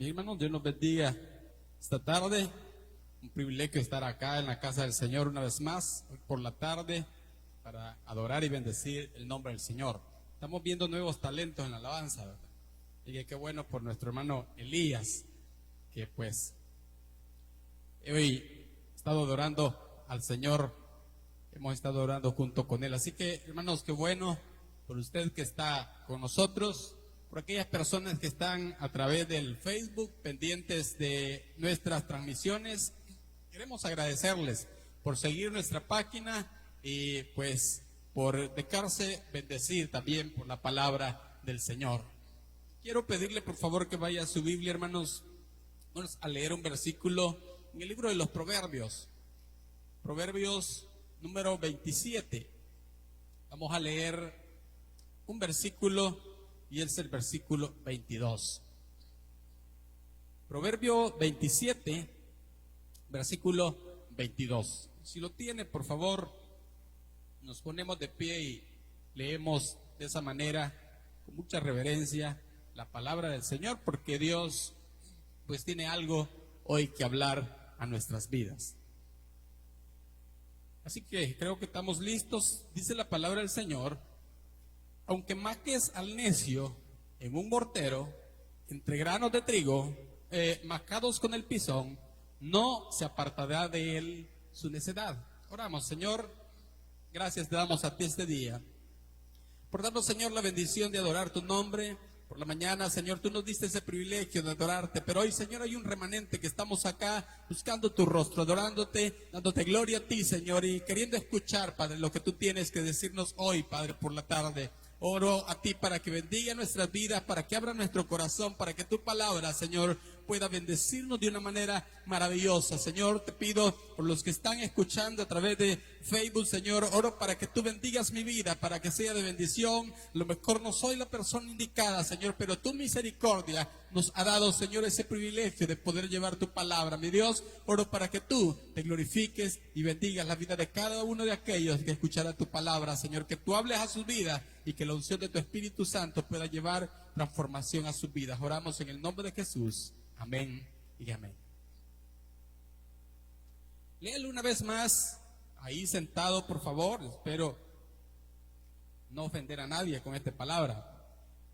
Mi hermano, Dios nos bendiga esta tarde. Un privilegio estar acá en la casa del Señor una vez más, hoy por la tarde, para adorar y bendecir el nombre del Señor. Estamos viendo nuevos talentos en la alabanza, ¿verdad? Y qué bueno por nuestro hermano Elías, que pues hoy he estado adorando al Señor, hemos estado orando junto con él. Así que, hermanos, qué bueno por usted que está con nosotros, por aquellas personas que están a través del Facebook pendientes de nuestras transmisiones. Queremos agradecerles por seguir nuestra página y pues por dejarse bendecir también por la palabra del Señor. Quiero pedirle por favor que vaya a su Biblia, hermanos. Vamos a leer un versículo en el libro de los Proverbios, Proverbios número 27. Vamos a leer un versículo y es el versículo 22. Proverbio 27, versículo 22. Si lo tiene, por favor, nos ponemos de pie y leemos de esa manera, con mucha reverencia, la palabra del Señor, porque Dios pues tiene algo hoy que hablar a nuestras vidas. Así que creo que estamos listos. Dice la palabra del Señor: aunque majes al necio en un mortero, entre granos de trigo, majados con el pisón, no se apartará de él su necedad. Oramos. Señor, gracias te damos a ti este día, por darnos, Señor, la bendición de adorar tu nombre. Por la mañana, Señor, tú nos diste ese privilegio de adorarte, pero hoy, Señor, hay un remanente que estamos acá buscando tu rostro, adorándote, dándote gloria a ti, Señor, y queriendo escuchar, Padre, lo que tú tienes que decirnos hoy, Padre, por la tarde. Oro a ti para que bendiga nuestras vidas, para que abra nuestro corazón, para que tu palabra, Señor, pueda bendecirnos de una manera maravillosa. Señor, te pido por los que están escuchando a través de Facebook, Señor, oro para que tú bendigas mi vida, para que sea de bendición. A lo mejor no soy la persona indicada, Señor, pero tu misericordia nos ha dado, Señor, ese privilegio de poder llevar tu palabra. Mi Dios, oro para que tú te glorifiques y bendigas la vida de cada uno de aquellos que escucharán tu palabra, Señor, que tú hables a sus vidas y que la unción de tu Espíritu Santo pueda llevar transformación a sus vidas. Oramos en el nombre de Jesús. Amén y amén. Léelo una vez más, ahí sentado, por favor. Espero no ofender a nadie con esta palabra.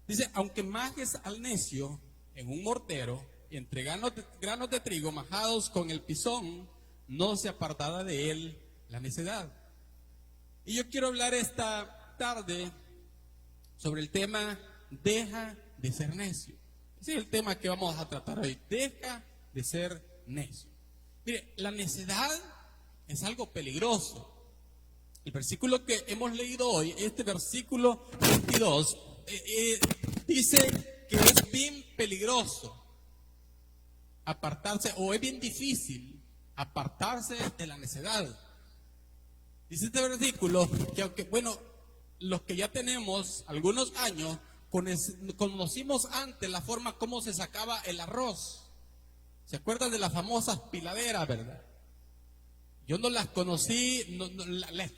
Dice: aunque majes al necio en un mortero, y entre granos de trigo majados con el pisón, no se apartará de él la necedad. Y yo quiero hablar esta tarde sobre el tema: deja de ser necio. Ese es el tema que vamos a tratar hoy. Deja de ser necio. Mire, la necedad es algo peligroso. El versículo que hemos leído hoy, este versículo 22, dice que es bien peligroso apartarse, o es bien difícil apartarse de la necedad. Dice este versículo que aunque, bueno, los que ya tenemos algunos años, conocimos antes la forma como se sacaba el arroz. ¿Se acuerdan de las famosas piladeras, verdad? Yo no las conocí,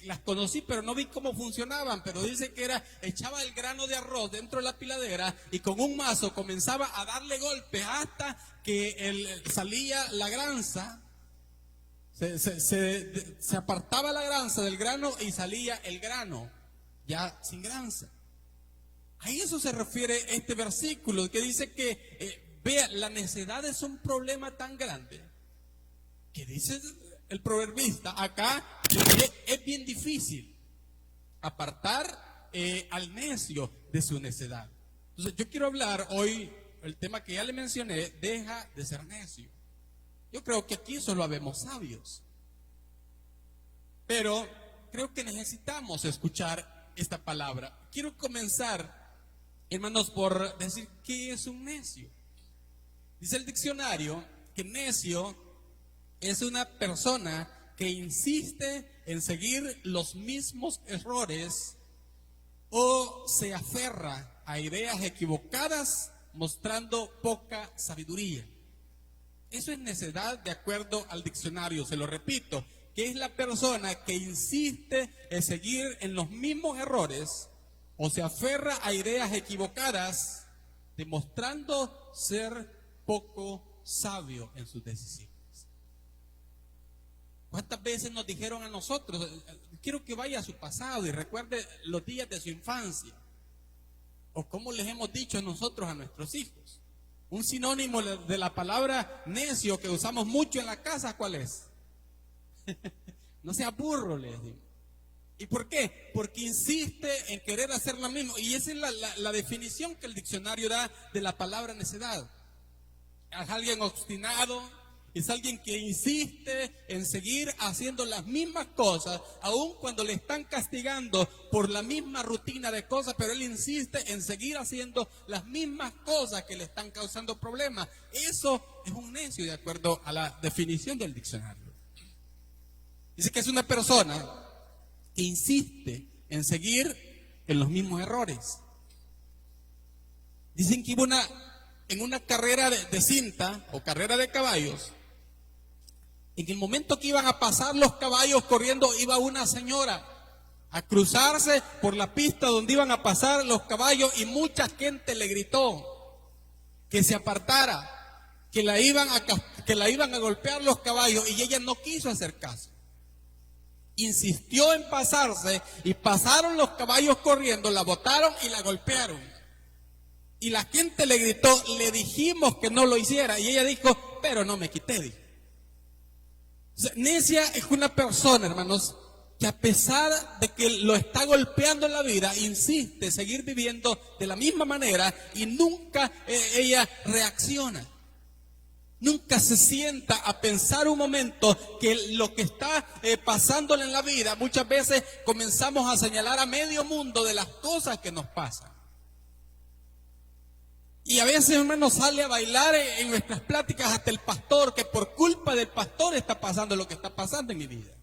las conocí, pero no vi cómo funcionaban. Pero dice que echaba el grano de arroz dentro de la piladera y con un mazo comenzaba a darle golpes hasta que salía la granza. Se apartaba la granza del grano y salía el grano ya sin granza. A eso se refiere este versículo, que dice que, vea, la necedad es un problema tan grande, que dice el proverbista acá, que es bien difícil apartar al necio de su necedad. Entonces yo quiero hablar hoy, el tema que ya le mencioné: deja de ser necio. Yo creo que aquí solo habemos sabios, pero creo que necesitamos escuchar esta palabra. Quiero comenzar, hermanos, por decir qué es un necio. Dice el diccionario que necio es una persona que insiste en seguir los mismos errores o se aferra a ideas equivocadas mostrando poca sabiduría. Eso es necedad de acuerdo al diccionario. Se lo repito, que es la persona que insiste en seguir en los mismos errores o se aferra a ideas equivocadas, demostrando ser poco sabio en sus decisiones. ¿Cuántas veces nos dijeron a nosotros, quiero que vaya a su pasado y recuerde los días de su infancia? ¿O cómo les hemos dicho nosotros a nuestros hijos? Un sinónimo de la palabra necio que usamos mucho en la casa, ¿cuál es? No sea burro, les digo. ¿Y por qué? Porque insiste en querer hacer lo mismo. Y esa es la definición que el diccionario da de la palabra necedad. Es alguien obstinado, es alguien que insiste en seguir haciendo las mismas cosas, aun cuando le están castigando por la misma rutina de cosas, pero él insiste en seguir haciendo las mismas cosas que le están causando problemas. Eso es un necio, de acuerdo a la definición del diccionario. Dice que es una persona que insiste en seguir en los mismos errores. Dicen que en una carrera de cinta o carrera de caballos, en el momento que iban a pasar los caballos corriendo, iba una señora a cruzarse por la pista donde iban a pasar los caballos y mucha gente le gritó que se apartara, que la iban a golpear los caballos, y ella no quiso hacer caso. Insistió en pasarse y pasaron los caballos corriendo, la botaron y la golpearon. Y la gente le gritó, le dijimos que no lo hiciera, y ella dijo, pero no me quité. Dijo. O sea, necia es una persona, hermanos, que a pesar de que lo está golpeando en la vida, insiste en seguir viviendo de la misma manera y nunca ella reacciona. Nunca se sienta a pensar un momento que lo que está pasándole en la vida, muchas veces comenzamos a señalar a medio mundo de las cosas que nos pasan. Y a veces, hermano, sale a bailar en nuestras pláticas hasta el pastor, que por culpa del pastor está pasando lo que está pasando en mi vida.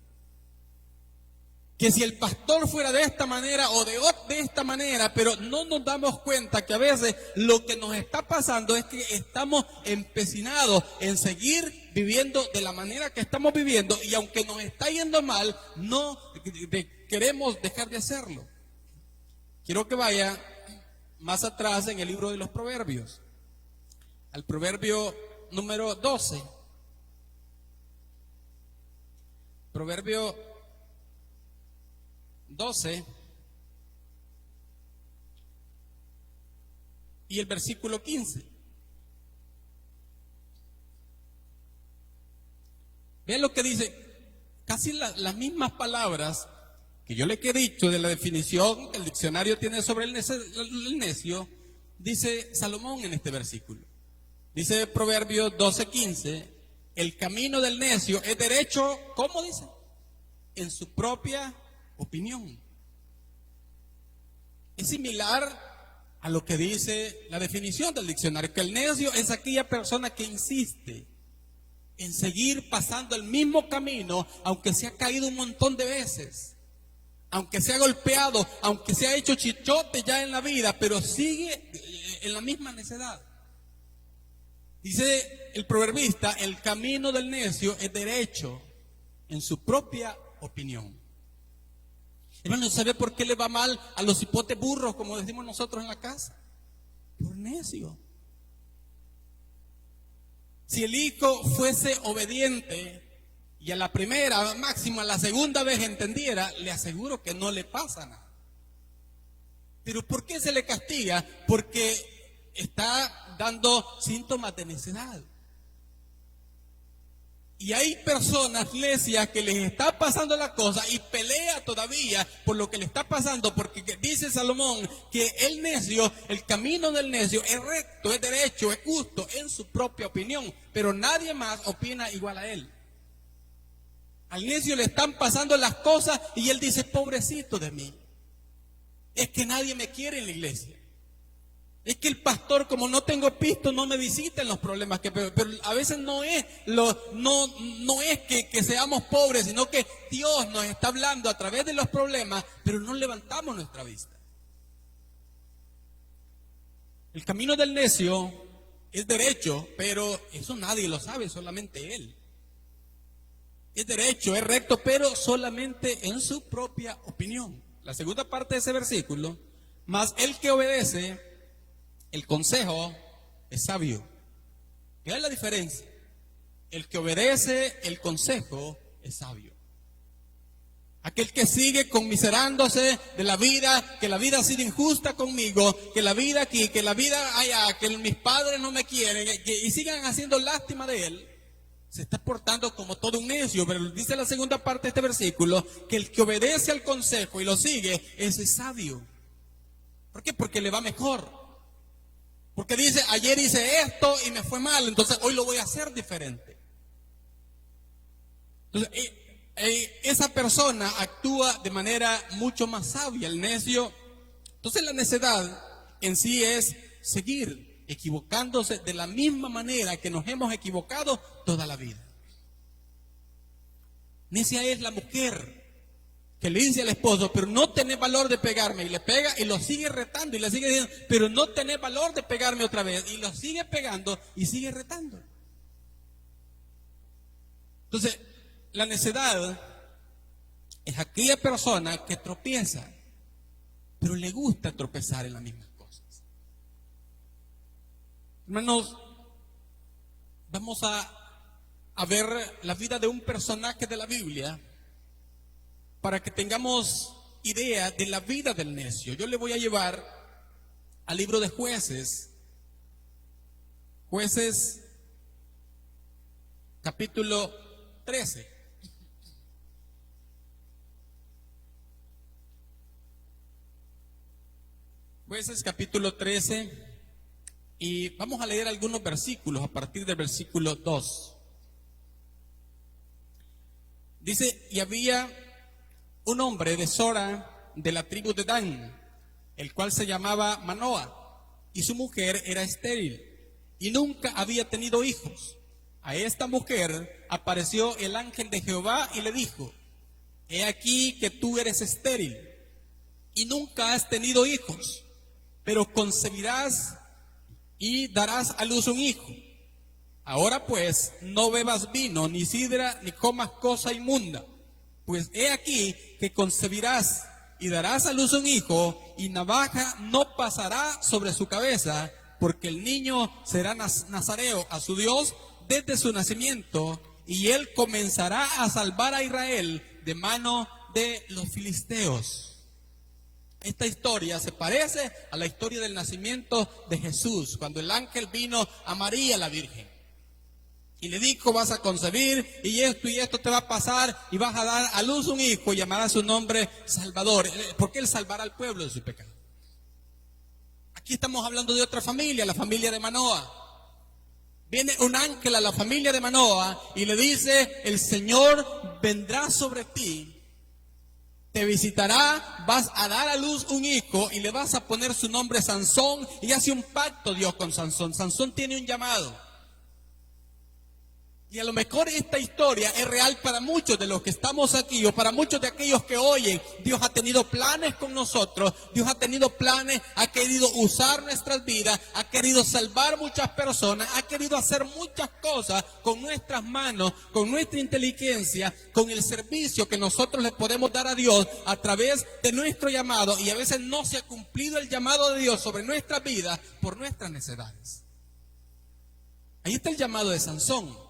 Que si el pastor fuera de esta manera o de esta manera, pero no nos damos cuenta que a veces lo que nos está pasando es que estamos empecinados en seguir viviendo de la manera que estamos viviendo, y aunque nos está yendo mal, no queremos dejar de hacerlo. Quiero que vaya más atrás en el libro de los Proverbios, al proverbio número 12. Proverbio 12 y el versículo 15. Vean lo que dice, casi las mismas palabras que yo le he dicho de la definición que el diccionario tiene sobre el necio, dice Salomón en este versículo. Dice Proverbios 12:15, el camino del necio es derecho, ¿cómo dice? En su propia opinión. Es similar a lo que dice la definición del diccionario, que el necio es aquella persona que insiste en seguir pasando el mismo camino, aunque se ha caído un montón de veces, aunque se ha golpeado, aunque se ha hecho chichote ya en la vida, pero sigue en la misma necedad. Dice el proverbista, el camino del necio es derecho en su propia opinión. Hermano, ¿sabe por qué le va mal a los hipotes burros, como decimos nosotros en la casa? Por necio. Si el hijo fuese obediente y a la primera, máximo a la segunda vez entendiera, le aseguro que no le pasa nada. Pero ¿por qué se le castiga? Porque está dando síntomas de necedad. Y hay personas necias que les está pasando la cosa y pelea todavía por lo que le está pasando, porque dice Salomón que el necio, el camino del necio es recto, es derecho, es justo en su propia opinión, pero nadie más opina igual a él. Al necio le están pasando las cosas y él dice, pobrecito de mí, es que nadie me quiere en la iglesia. Es que el pastor, como no tengo pisto, no me visita en los problemas que pero a veces no es que seamos pobres, sino que Dios nos está hablando a través de los problemas, pero no levantamos nuestra vista. El camino del necio es derecho, pero eso nadie lo sabe, solamente él. Es derecho, es recto, pero solamente en su propia opinión. La segunda parte de ese versículo, mas el que obedece el consejo es sabio, ¿Qué es la diferencia? El que obedece el consejo es sabio. Aquel que sigue conmiserándose de la vida, que la vida ha sido injusta conmigo, que la vida aquí, que la vida allá, que mis padres no me quieren, y sigan haciendo lástima de él, se está portando como todo un necio. Pero dice la segunda parte de este versículo, que el que obedece al consejo y lo sigue, ese es sabio. ¿Por qué? Porque le va mejor. Porque dice, ayer hice esto y me fue mal, entonces hoy lo voy a hacer diferente. Entonces, esa persona actúa de manera mucho más sabia. El necio, entonces la necedad en sí es seguir equivocándose de la misma manera que nos hemos equivocado toda la vida. Necia es la mujer que le dice al esposo, pero no tenés valor de pegarme, y le pega y lo sigue retando y le sigue diciendo, pero no tenés valor de pegarme otra vez, y lo sigue pegando y sigue retando. Entonces, la necedad es aquella persona que tropieza, pero le gusta tropezar en las mismas cosas. Hermanos, vamos a ver la vida de un personaje de la Biblia para que tengamos idea de la vida del necio. Yo le voy a llevar al libro de Jueces, Jueces capítulo 13. Jueces capítulo 13, y vamos a leer algunos versículos a partir del versículo 2. Dice, y había un hombre de Sora, de la tribu de Dan, el cual se llamaba Manoa, y su mujer era estéril, y nunca había tenido hijos. A esta mujer apareció el ángel de Jehová y le dijo, he aquí que tú eres estéril, y nunca has tenido hijos, pero concebirás y darás a luz un hijo. Ahora pues, no bebas vino, ni sidra, ni comas cosa inmunda, pues he aquí que concebirás y darás a luz un hijo, y navaja no pasará sobre su cabeza, porque el niño será nazareo a su Dios desde su nacimiento, y él comenzará a salvar a Israel de mano de los filisteos. Esta historia se parece a la historia del nacimiento de Jesús, cuando el ángel vino a María la Virgen y le dijo, vas a concebir y esto te va a pasar, y vas a dar a luz un hijo y llamará su nombre Salvador, porque él salvará al pueblo de su pecado. Aquí estamos hablando de otra familia, la familia de Manoa. Viene un ángel a la familia de Manoa y le dice, el Señor vendrá sobre ti, te visitará, vas a dar a luz un hijo y le vas a poner su nombre Sansón, y hace un pacto Dios con Sansón. Sansón tiene un llamado. Y a lo mejor esta historia es real para muchos de los que estamos aquí, o para muchos de aquellos que oyen. Dios ha tenido planes con nosotros, Dios ha tenido planes, ha querido usar nuestras vidas, ha querido salvar muchas personas, ha querido hacer muchas cosas con nuestras manos, con nuestra inteligencia, con el servicio que nosotros le podemos dar a Dios a través de nuestro llamado, y a veces no se ha cumplido el llamado de Dios sobre nuestras vidas por nuestras necesidades. Ahí está el llamado de Sansón.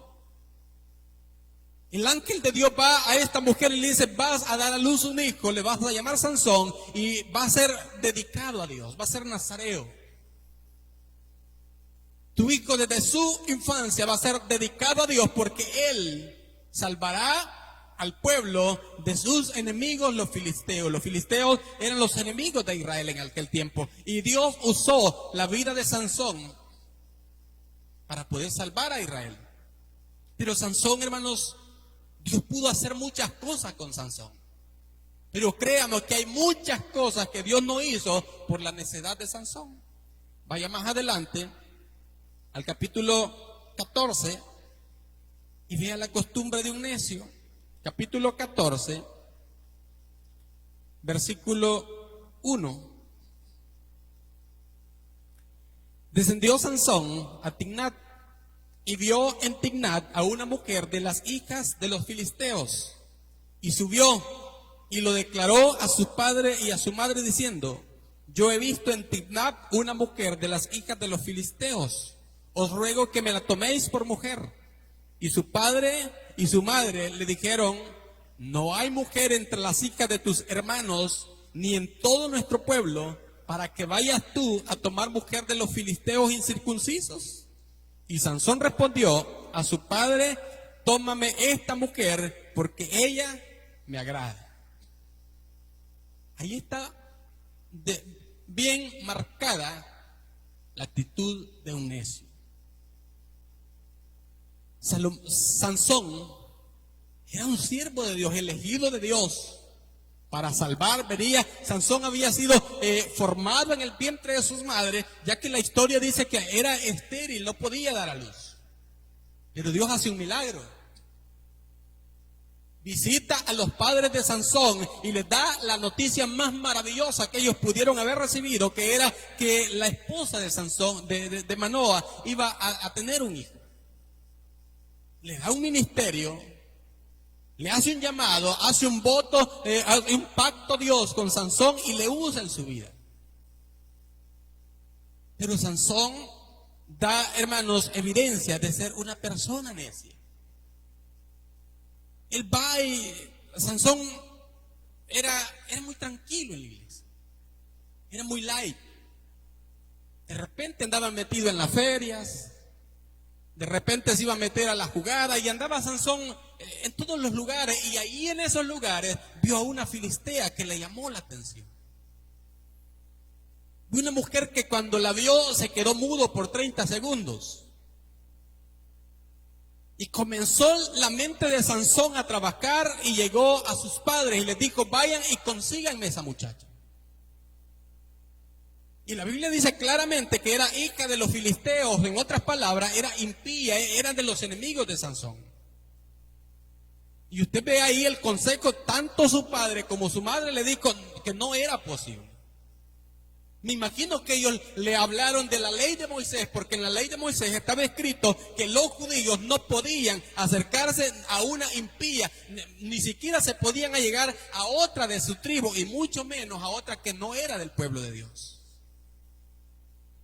El ángel de Dios va a esta mujer y le dice, vas a dar a luz un hijo, le vas a llamar Sansón, y va a ser dedicado a Dios, va a ser nazareo. Tu hijo desde su infancia va a ser dedicado a Dios, porque él salvará al pueblo de sus enemigos, los filisteos. Los filisteos eran los enemigos de Israel en aquel tiempo, y Dios usó la vida de Sansón para poder salvar a Israel. Pero Sansón, hermanos, Dios pudo hacer muchas cosas con Sansón, pero créanos que hay muchas cosas que Dios no hizo por la necedad de Sansón. Vaya más adelante al capítulo 14 y vea la costumbre de un necio. Capítulo 14, versículo 1. Descendió Sansón a Timnat, y vio en Timnat a una mujer de las hijas de los filisteos, y subió y lo declaró a su padre y a su madre diciendo, yo he visto en Timnat una mujer de las hijas de los filisteos. os ruego que me la toméis por mujer. Y su padre y su madre le dijeron, no hay mujer entre las hijas de tus hermanos, ni en todo nuestro pueblo, para que vayas tú a tomar mujer de los filisteos incircuncisos. Y Sansón respondió a su padre, tómame esta mujer, porque ella me agrada. Ahí está bien marcada la actitud de un necio. Sansón era un siervo de Dios, elegido de Dios para salvar. Sansón había sido formado en el vientre de sus madres, ya que la historia dice que era estéril, no podía dar a luz. Pero Dios hace un milagro. Visita a los padres de Sansón y les da la noticia más maravillosa que ellos pudieron haber recibido, que era que la esposa de Sansón, de Manoa, iba a tener un hijo. Le da un ministerio, le hace un llamado, hace un voto, un pacto a Dios con Sansón y le usa en su vida. Pero Sansón da, hermanos, evidencia de ser una persona necia. Él va y Sansón era muy tranquilo en la iglesia, era muy light. De repente andaba metido en las ferias, de repente se iba a meter a la jugada y andaba Sansón en todos los lugares, y ahí en esos lugares vio a una filistea que le llamó la atención. Vio una mujer que cuando la vio se quedó mudo por 30 segundos. Y comenzó la mente de Sansón a trabajar y llegó a sus padres y les dijo, vayan y consíganme esa muchacha. Y la Biblia dice claramente que era hija de los filisteos, en otras palabras, era impía, era de los enemigos de Sansón. Y usted ve ahí el consejo, tanto su padre como su madre le dijo que no era posible. Me imagino que ellos le hablaron de la ley de Moisés, porque en la ley de Moisés estaba escrito que los judíos no podían acercarse a una impía, ni siquiera se podían llegar a otra de su tribu, y mucho menos a otra que no era del pueblo de Dios.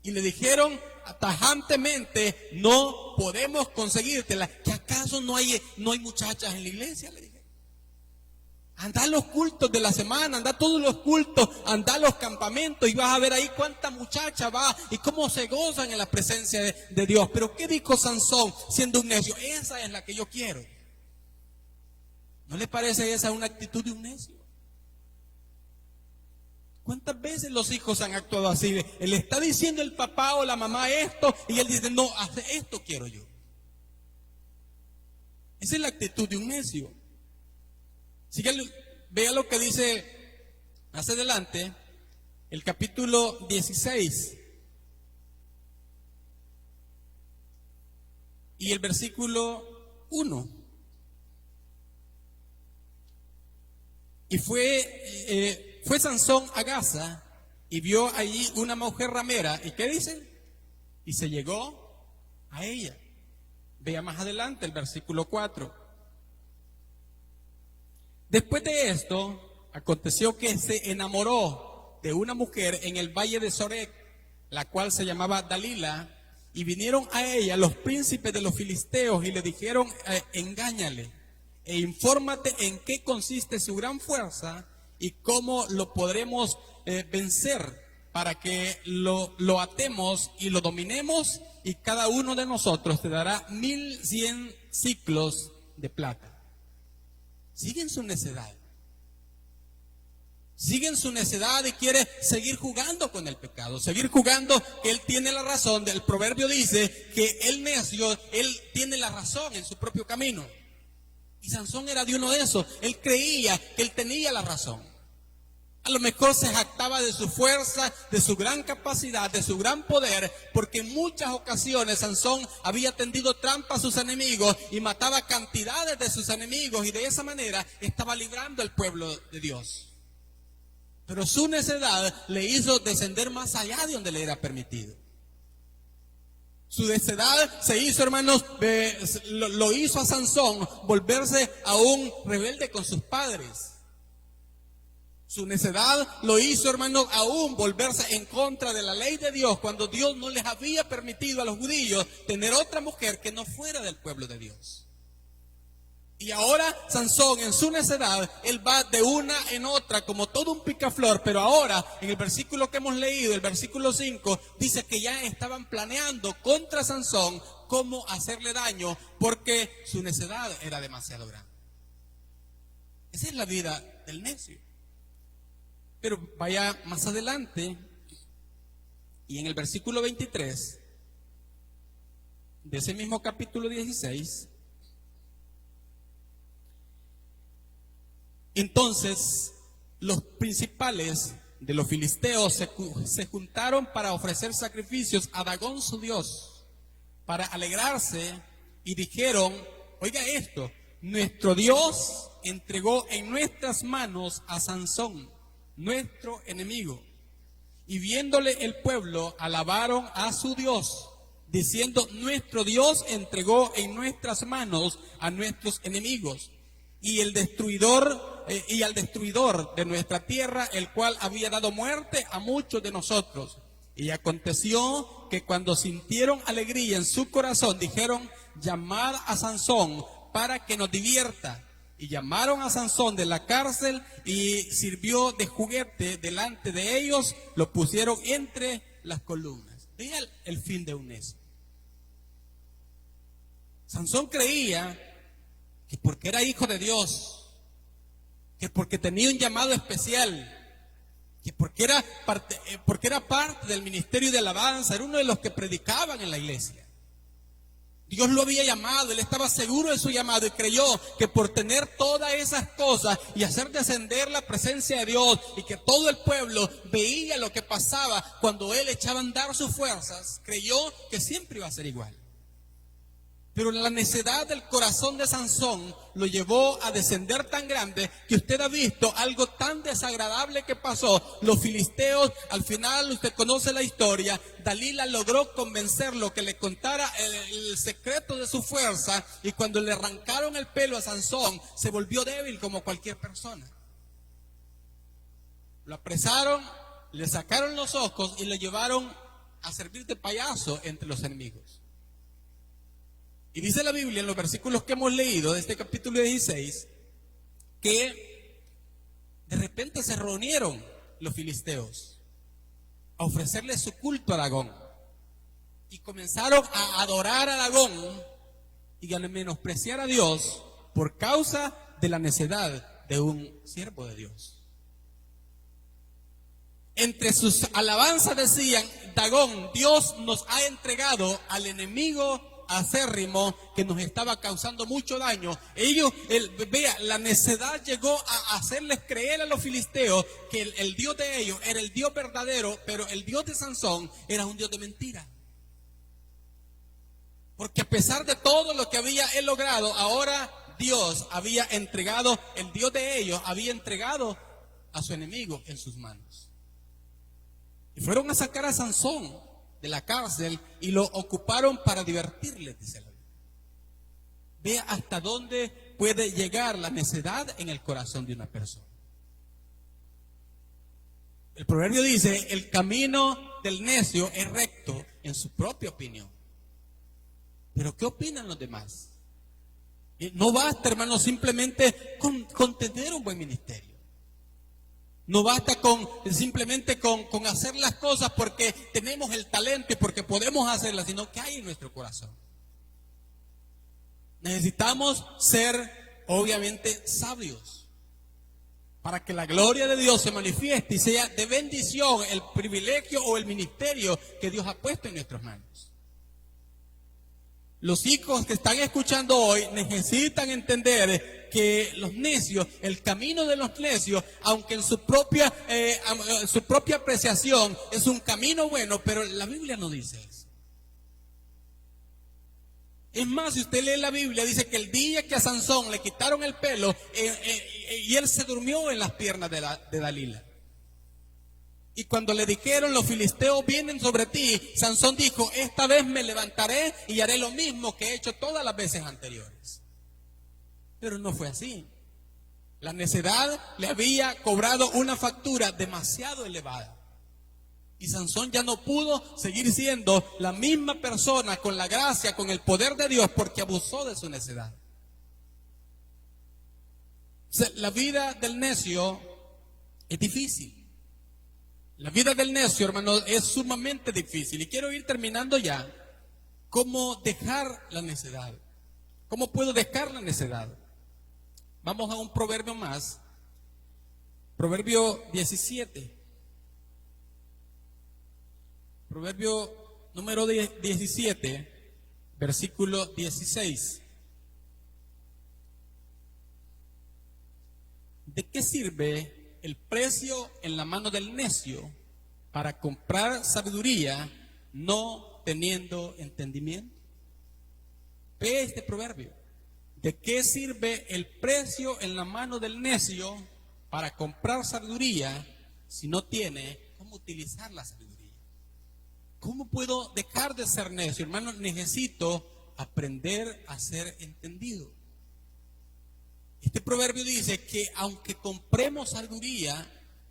Y le dijeron tajantemente, no podemos conseguírtela. ¿Que acaso no hay muchachas en la iglesia? Le dije. Anda a los cultos de la semana, anda a todos los cultos, anda a los campamentos y vas a ver ahí cuánta muchacha va y cómo se gozan en la presencia de Dios. Pero ¿qué dijo Sansón siendo un necio? Esa es la que yo quiero. ¿No le parece esa una actitud de un necio? ¿Cuántas veces los hijos han actuado así? Le está diciendo el papá o la mamá esto y él dice, no, hace esto quiero yo. Esa es la actitud de un necio. Vea lo que dice más adelante, el capítulo 16 y el versículo 1. Y fue Sansón a Gaza y vio allí una mujer ramera. ¿Y qué dice? Y se llegó a ella. Vea más adelante el versículo 4. Después de esto, aconteció que se enamoró de una mujer en el valle de Sorek, la cual se llamaba Dalila, y vinieron a ella los príncipes de los filisteos y le dijeron, engáñale e infórmate en qué consiste su gran fuerza y cómo lo podremos vencer para que lo atemos y lo dominemos, y cada uno de nosotros te dará 1100 siclos de plata. Siguen su necedad. Siguen su necedad y quiere seguir jugando con el pecado, seguir jugando que él tiene la razón. El proverbio dice que el necio, él tiene la razón en su propio camino. Y Sansón era de uno de esos. Él creía que él tenía la razón. A lo mejor se jactaba de su fuerza, de su gran capacidad, de su gran poder, porque en muchas ocasiones Sansón había tendido trampa a sus enemigos y mataba cantidades de sus enemigos, y de esa manera estaba librando al pueblo de Dios. Pero su necedad le hizo descender más allá de donde le era permitido. Su necedad se hizo, hermanos, lo hizo a Sansón volverse a un rebelde con sus padres. Su necedad lo hizo, hermanos, aún volverse en contra de la ley de Dios, cuando Dios no les había permitido a los judíos tener otra mujer que no fuera del pueblo de Dios. Y ahora Sansón, en su necedad, él va de una en otra como todo un picaflor, pero ahora en el versículo que hemos leído, el versículo 5, dice que ya estaban planeando contra Sansón cómo hacerle daño, porque su necedad era demasiado grande. Esa es la vida del necio. Pero vaya más adelante, y en el versículo 23 de ese mismo capítulo 16, entonces los principales de los filisteos se juntaron para ofrecer sacrificios a Dagón su dios, para alegrarse, y dijeron: oiga esto, nuestro Dios entregó en nuestras manos a Sansón, nuestro enemigo. Y viéndole el pueblo, alabaron a su Dios, diciendo: nuestro Dios entregó en nuestras manos a nuestros enemigos, y al destruidor de nuestra tierra, el cual había dado muerte a muchos de nosotros. Y aconteció que cuando sintieron alegría en su corazón, dijeron: llamad a Sansón para que nos divierta. Y llamaron a Sansón de la cárcel, y sirvió de juguete delante de ellos, lo pusieron entre las columnas. Vean el fin de un necio. Sansón creía que porque era hijo de Dios, que porque tenía un llamado especial, que porque era parte del ministerio de alabanza, era uno de los que predicaban en la iglesia. Dios lo había llamado, él estaba seguro de su llamado y creyó que por tener todas esas cosas y hacer descender la presencia de Dios, y que todo el pueblo veía lo que pasaba cuando él echaba a andar sus fuerzas, creyó que siempre iba a ser igual. Pero la necedad del corazón de Sansón lo llevó a descender tan grande que usted ha visto algo tan desagradable que pasó. Los filisteos, al final usted conoce la historia, Dalila logró convencerlo que le contara el secreto de su fuerza, y cuando le arrancaron el pelo a Sansón, se volvió débil como cualquier persona. Lo apresaron, le sacaron los ojos y lo llevaron a servir de payaso entre los enemigos. Y dice la Biblia en los versículos que hemos leído de este capítulo 16, que de repente se reunieron los filisteos a ofrecerle su culto a Dagón, y comenzaron a adorar a Dagón y a menospreciar a Dios por causa de la necedad de un siervo de Dios. Entre sus alabanzas decían: Dagón, Dios nos ha entregado al enemigo acérrimo que nos estaba causando mucho daño. Vea, la necedad llegó a hacerles creer a los filisteos que el Dios de ellos era el Dios verdadero, pero el Dios de Sansón era un Dios de mentira. Porque a pesar de todo lo que había él logrado, ahora Dios había entregado, el Dios de ellos había entregado a su enemigo en sus manos. Y fueron a sacar a Sansón de la cárcel y lo ocuparon para divertirles, dice la Biblia. Vea hasta dónde puede llegar la necedad en el corazón de una persona. El proverbio dice: el camino del necio es recto en su propia opinión. Pero ¿qué opinan los demás? No basta, hermano, simplemente con tener un buen ministerio. No basta simplemente con hacer las cosas porque tenemos el talento y porque podemos hacerlas, sino que hay en nuestro corazón. Necesitamos ser, obviamente, sabios para que la gloria de Dios se manifieste y sea de bendición el privilegio o el ministerio que Dios ha puesto en nuestras manos. Los hijos que están escuchando hoy necesitan entender que los necios, el camino de los necios, aunque en su propia apreciación es un camino bueno, pero la Biblia no dice eso. Es más, si usted lee la Biblia, dice que el día que a Sansón le quitaron el pelo, y él se durmió en las piernas de Dalila. Y cuando le dijeron: los filisteos vienen sobre ti, Sansón dijo: esta vez me levantaré y haré lo mismo que he hecho todas las veces anteriores. Pero no fue así. La necedad le había cobrado una factura demasiado elevada. Y Sansón ya no pudo seguir siendo la misma persona con la gracia, con el poder de Dios, porque abusó de su necedad. La vida del necio es difícil. La vida del necio, hermano, es sumamente difícil. Y quiero ir terminando ya. ¿Cómo dejar la necedad? ¿Cómo puedo dejar la necedad? Vamos a un proverbio más. Proverbio 17. Proverbio número 17, versículo 16. ¿De qué sirve el precio en la mano del necio para comprar sabiduría no teniendo entendimiento? Ve este proverbio. ¿De qué sirve el precio en la mano del necio para comprar sabiduría si no tiene cómo utilizar la sabiduría? ¿Cómo puedo dejar de ser necio? Hermano, necesito aprender a ser entendido. Este proverbio dice que aunque compremos sabiduría,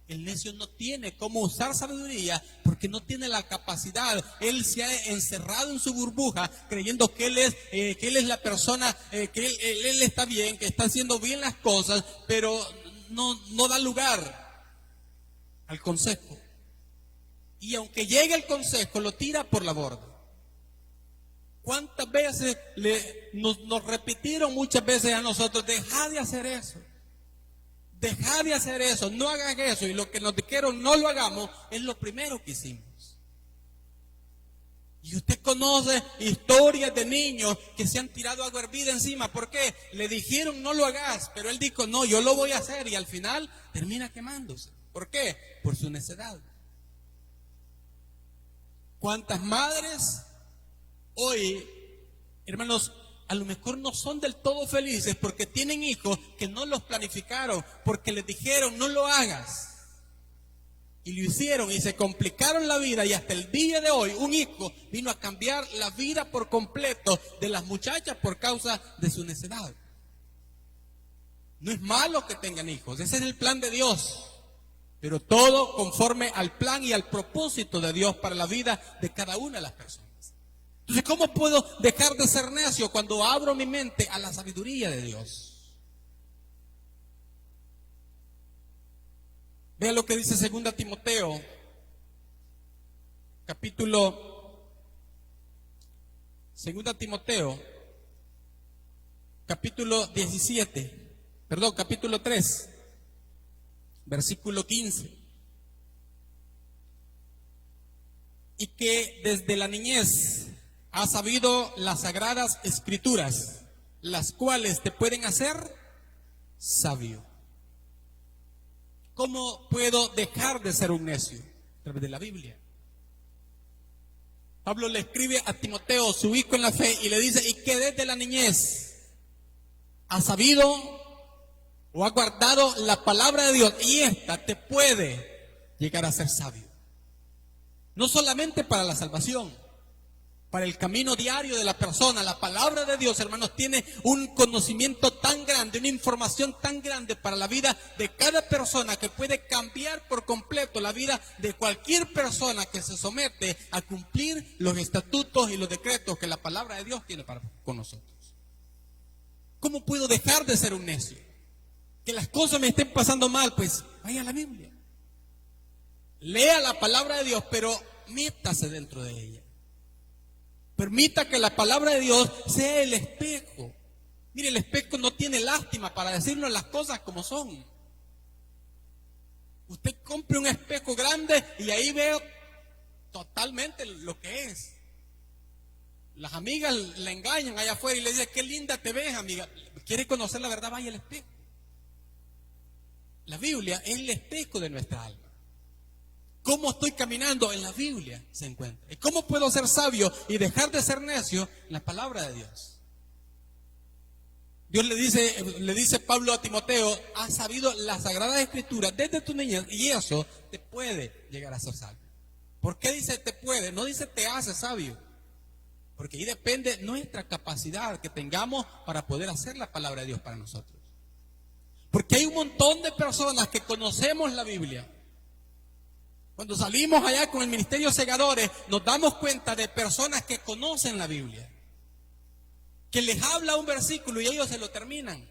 el necio no tiene cómo usar sabiduría porque no tiene la capacidad. Él se ha encerrado en su burbuja creyendo que él es la persona, que él está bien, que está haciendo bien las cosas, pero no da lugar al consejo. Y aunque llegue el consejo, lo tira por la borda. ¿Cuántas veces nos repitieron muchas veces a nosotros, deja de hacer eso? Deja de hacer eso, no hagas eso. Y lo que nos dijeron no lo hagamos, es lo primero que hicimos. Y usted conoce historias de niños que se han tirado agua hervida encima. ¿Por qué? Le dijeron no lo hagas, pero él dijo no, yo lo voy a hacer. Y al final termina quemándose. ¿Por qué? Por su necedad. ¿Cuántas madres hoy, hermanos, a lo mejor no son del todo felices porque tienen hijos que no los planificaron, porque les dijeron no lo hagas? Y lo hicieron y se complicaron la vida, y hasta el día de hoy un hijo vino a cambiar la vida por completo de las muchachas por causa de su necedad. No es malo que tengan hijos, ese es el plan de Dios. Pero todo conforme al plan y al propósito de Dios para la vida de cada una de las personas. Entonces, ¿cómo puedo dejar de ser necio cuando abro mi mente a la sabiduría de Dios? Vean lo que dice 2 Timoteo, capítulo 3. Versículo 15. Y que desde la niñez has sabido las sagradas escrituras, las cuales te pueden hacer sabio. ¿Cómo puedo dejar de ser un necio? A través de la Biblia. Pablo le escribe a Timoteo, su hijo en la fe, y le dice, y que desde la niñez has sabido o ha guardado la palabra de Dios, y esta te puede llegar a ser sabio. No solamente para la salvación, para el camino diario de la persona. La palabra de Dios, hermanos, tiene un conocimiento tan grande, una información tan grande para la vida de cada persona, que puede cambiar por completo la vida de cualquier persona que se somete a cumplir los estatutos y los decretos que la palabra de Dios tiene con nosotros. ¿Cómo puedo dejar de ser un necio? Que las cosas me estén pasando mal, pues vaya a la Biblia. Lea la palabra de Dios, pero métase dentro de ella. Permita que la palabra de Dios sea el espejo. Mire, el espejo no tiene lástima para decirnos las cosas como son. Usted compre un espejo grande y ahí veo totalmente lo que es. Las amigas la engañan allá afuera y le dicen, qué linda te ves, amiga. ¿Quiere conocer la verdad? Vaya al espejo. La Biblia es el espejo de nuestra alma. ¿Cómo estoy caminando? En la Biblia se encuentra. ¿Y cómo puedo ser sabio y dejar de ser necio? En la palabra de Dios. Dios le dice Pablo a Timoteo, has sabido las sagradas escrituras desde tu niñez, y eso te puede llegar a ser sabio. ¿Por qué dice te puede? No dice te hace sabio. Porque ahí depende nuestra capacidad que tengamos para poder hacer la palabra de Dios para nosotros. Porque hay un montón de personas que conocemos la Biblia. Cuando salimos allá con el ministerio Segadores, nos damos cuenta de personas que conocen la Biblia, que les habla un versículo y ellos se lo terminan,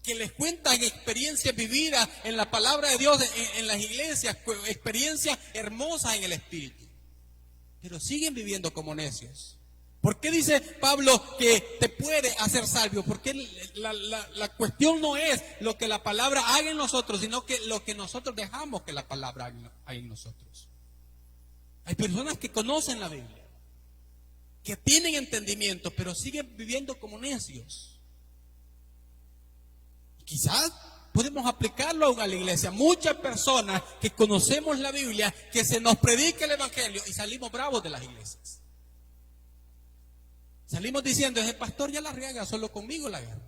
que les cuentan experiencias vividas en la palabra de Dios, en las iglesias, experiencias hermosas en el Espíritu, pero siguen viviendo como necios. ¿Por qué dice Pablo que te puede hacer sabio? Porque la cuestión no es lo que la palabra haga en nosotros, sino que lo que nosotros dejamos que la palabra haga en nosotros. Hay personas que conocen la Biblia, que tienen entendimiento, pero siguen viviendo como necios. Quizás podemos aplicarlo aún a la iglesia. Muchas personas que conocemos la Biblia, que se nos predica el Evangelio y salimos bravos de las iglesias. Salimos diciendo, ese pastor ya la riega, solo conmigo la agarra.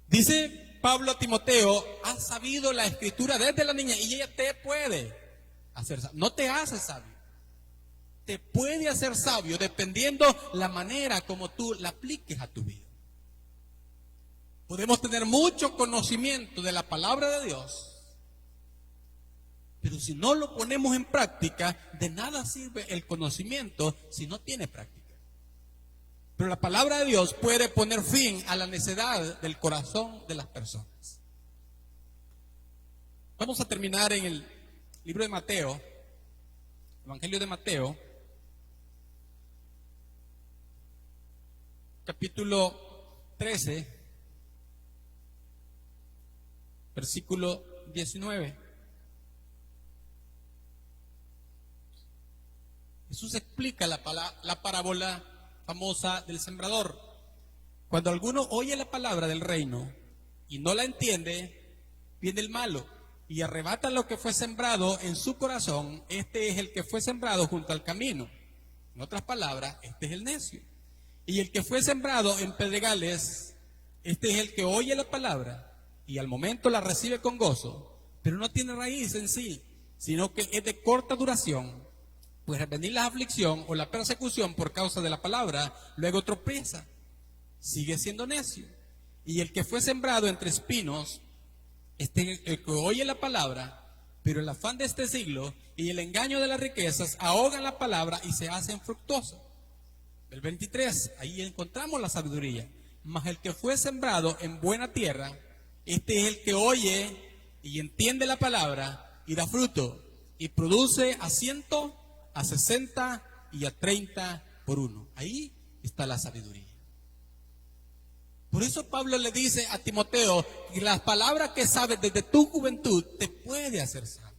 Dice Pablo a Timoteo, has sabido la escritura desde la niña y ella te puede hacer sabio. No te hace sabio, te puede hacer sabio dependiendo la manera como tú la apliques a tu vida. Podemos tener mucho conocimiento de la palabra de Dios, pero si no lo ponemos en práctica, de nada sirve el conocimiento si no tiene práctica. Pero la palabra de Dios puede poner fin a la necedad del corazón de las personas. Vamos a terminar en el libro de Mateo, Evangelio de Mateo, capítulo 13, versículo 19. Jesús explica la parábola famosa del sembrador. Cuando alguno oye la palabra del reino y no la entiende, viene el malo y arrebata lo que fue sembrado en su corazón. Este es el que fue sembrado junto al camino. En otras palabras, este es el necio. Y el que fue sembrado en pedregales, este es el que oye la palabra y al momento la recibe con gozo, pero no tiene raíz en sí, sino que es de corta duración. Pues al venir la aflicción o la persecución por causa de la palabra, luego tropieza, sigue siendo necio. Y el que fue sembrado entre espinos, el que oye la palabra, pero el afán de este siglo y el engaño de las riquezas ahogan la palabra y se hacen fructuosas. El 23, ahí encontramos la sabiduría. Mas el que fue sembrado en buena tierra, este es el que oye y entiende la palabra y da fruto y produce a 100, a 60 y a 30 por uno. Ahí está la sabiduría. Por eso Pablo le dice a Timoteo que las palabras que sabes desde tu juventud te puede hacer sabio.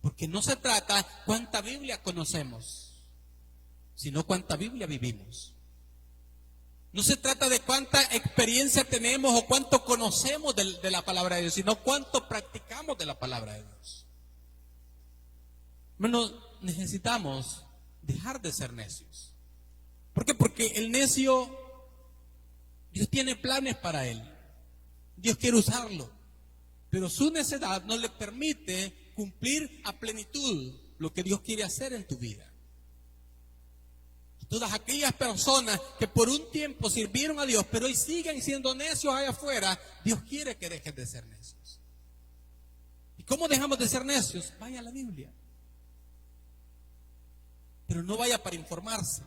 Porque no se trata cuánta Biblia conocemos, sino cuánta Biblia vivimos. No se trata de cuánta experiencia tenemos o cuánto conocemos de la palabra de Dios, sino cuánto practicamos de la palabra de Dios. Bueno, necesitamos dejar de ser necios. ¿Por qué? Porque el necio, Dios tiene planes para él. Dios quiere usarlo. Pero su necedad no le permite cumplir a plenitud lo que Dios quiere hacer en tu vida. Todas aquellas personas que por un tiempo sirvieron a Dios, pero hoy siguen siendo necios allá afuera, Dios quiere que dejen de ser necios. ¿Y cómo dejamos de ser necios? Vaya a la Biblia. Pero no vaya para informarse.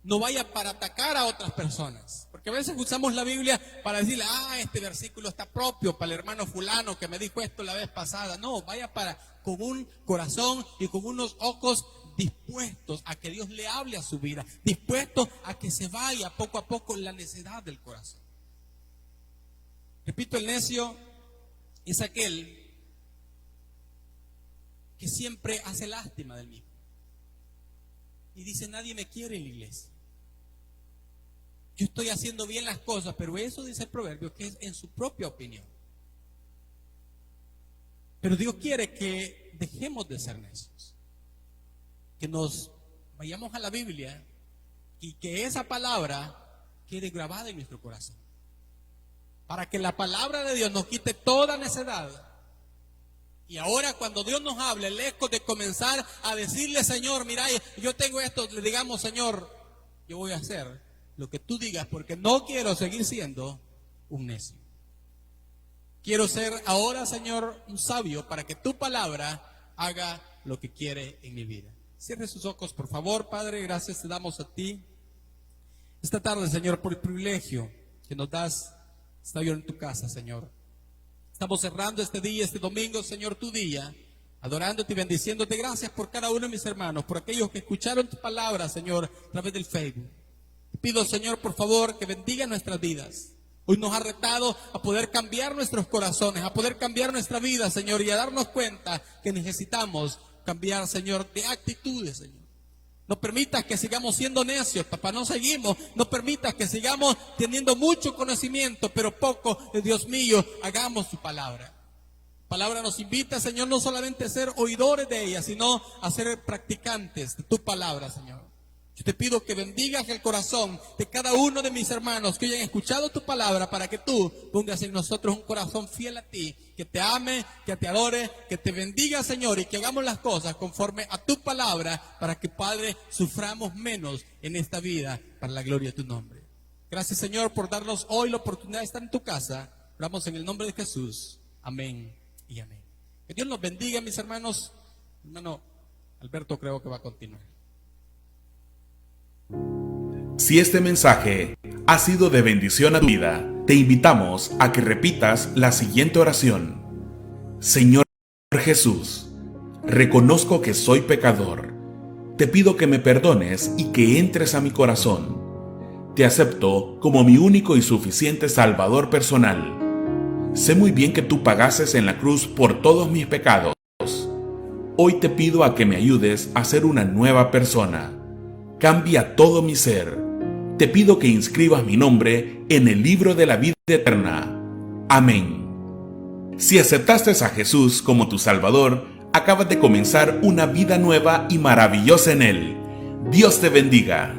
No vaya para atacar a otras personas. Porque a veces usamos la Biblia para decirle, este versículo está propio para el hermano fulano que me dijo esto la vez pasada. No, vaya con un corazón y con unos ojos dispuestos a que Dios le hable a su vida. Dispuestos a que se vaya poco a poco la necedad del corazón. Repito, el necio es aquel que siempre hace lástima del mismo. Y dice, nadie me quiere en la iglesia. Yo estoy haciendo bien las cosas, pero eso dice el proverbio que es en su propia opinión. Pero Dios quiere que dejemos de ser necios. Que nos vayamos a la Biblia y que esa palabra quede grabada en nuestro corazón. Para que la palabra de Dios nos quite toda necedad. Y ahora cuando Dios nos hable, lejos de comenzar a decirle, Señor, mira, yo tengo esto, le digamos, Señor, yo voy a hacer lo que tú digas, porque no quiero seguir siendo un necio. Quiero ser ahora, Señor, un sabio para que tu palabra haga lo que quiere en mi vida. Cierre sus ojos, por favor, Padre. Gracias te damos a ti esta tarde, Señor, por el privilegio que nos das estar en tu casa, Señor. Estamos cerrando este día, este domingo, Señor, tu día, adorándote y bendiciéndote. Gracias por cada uno de mis hermanos, por aquellos que escucharon tu palabra, Señor, a través del Facebook. Te pido, Señor, por favor, que bendiga nuestras vidas. Hoy nos ha retado a poder cambiar nuestros corazones, a poder cambiar nuestra vida, Señor, y a darnos cuenta que necesitamos cambiar, Señor, de actitudes, Señor. No permitas que sigamos siendo necios, papá, no seguimos. No permitas que sigamos teniendo mucho conocimiento, pero poco, Dios mío, hagamos tu palabra. Palabra nos invita, Señor, no solamente a ser oidores de ella, sino a ser practicantes de tu palabra, Señor. Yo te pido que bendigas el corazón de cada uno de mis hermanos que hayan escuchado tu palabra, para que tú pongas en nosotros un corazón fiel a ti, que te ame, que te adore, que te bendiga, Señor, y que hagamos las cosas conforme a tu palabra, para que, Padre, suframos menos en esta vida para la gloria de tu nombre. Gracias, Señor, por darnos hoy la oportunidad de estar en tu casa. Oramos en el nombre de Jesús. Amén y amén. Que Dios los bendiga, mis hermanos. Hermano Alberto creo que va a continuar. Si este mensaje ha sido de bendición a tu vida, te invitamos a que repitas la siguiente oración. Señor Jesús, reconozco que soy pecador. Te pido que me perdones y que entres a mi corazón. Te acepto como mi único y suficiente Salvador personal. Sé muy bien que tú pagaste en la cruz por todos mis pecados. Hoy te pido a que me ayudes a ser una nueva persona. Cambia todo mi ser. Te pido que inscribas mi nombre en el libro de la vida eterna. Amén. Si aceptaste a Jesús como tu Salvador, acabas de comenzar una vida nueva y maravillosa en Él. Dios te bendiga.